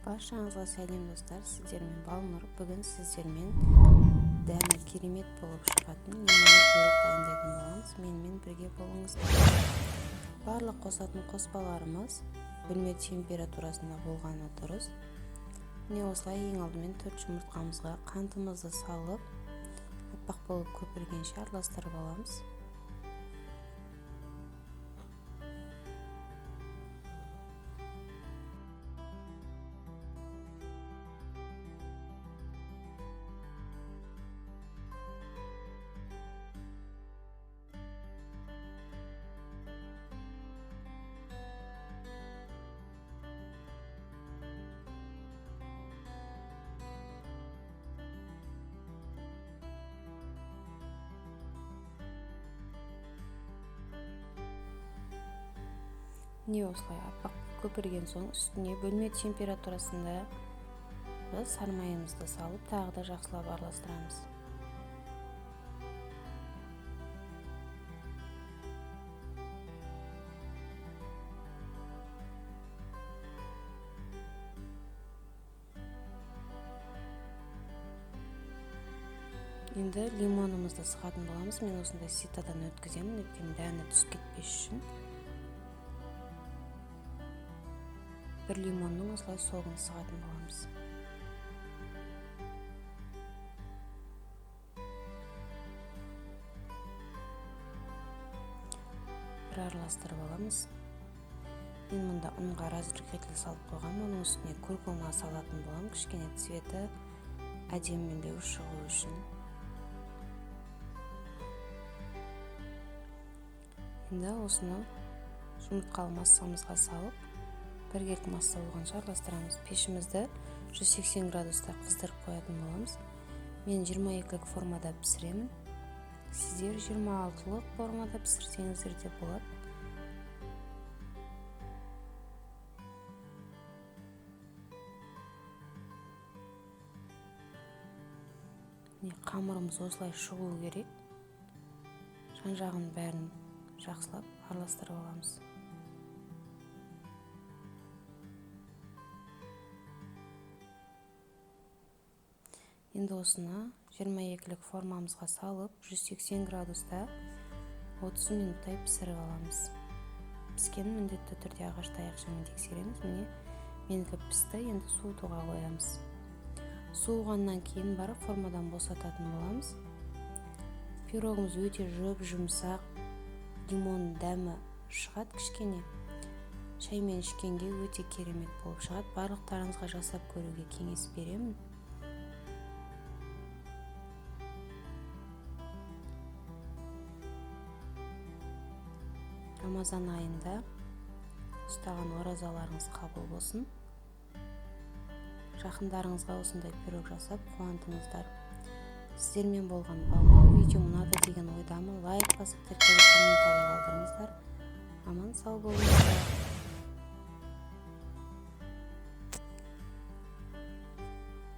Баршаңызға сәлем достар, сіздермен Балнұр. Бүгін сіздермен дәмі керемет болып шығатын лимонный пирог дайындайтын боламыз. Менімен бірге болыңыздар. Барлық қосатын қоспаларымыз бөлме температурасында болғаны дұрыс. Міне осылай ең алдымен 4 жұмыртқамызға қантымызды салып, аппақ болып көпіргенше араластырып аламыз. Не осылай аппақ көпірген соң үстіне бөлме температурасында сары майымызды салып тағы да жақсылап араластырамыз. Енді лимонымызды сығатын боламыз. Мен осындай ситадан өткіземін, өйткені дәні түсіп кетпес үшін. Бір лимонның осылай соғын сығатын боламыз. Бір араластырып аламыз. Мен мұнда ұнға разрыхитель салып қойғам. Оның үстіне куркума салатын болам. Кішкене цветі әдемілеу шығу үшін. Енді осыны жұмыртқалы массамызға салып, біргелік масса болғанша араластырамыз. Пешімізді 180 градуста қыздырып қоятын боламыз. Мен 22-лік формада пісіремін. Сіздер 26-лық формада пісірсеңіздер де болады. Қамырымыз осылай шығу керек. Жан-жағын бәрін жақсылап араластырып аламыз. Енді осыны 22-лік формамызға салып, 180 градуста 30 минуттай пісіріп аламыз. Піскенін міндетті түрде ағаш таяқшамен тексереміз. Міне менікі пісті, енді суытуға қоямыз. Суығаннан кейін барып формадан босататын боламыз. Пирогымыз өте жұмсақ, лимон дәмі шығады кішкене. Шаймен ішкенге өте керемет болып шығады. Барлықтарыңызға жасап көруге кеңес беремін. Рамазан айында ұстаған оразаларыңыз қабыл болсын. Жақындарыңызға осындай пирог жасап қуантыңыздар. Сіздермен болған Балнұр. Видео ұнады деген ойдамын. Лайк басып, комментарий қалдырыңыздар. Аман сау болыңыздар.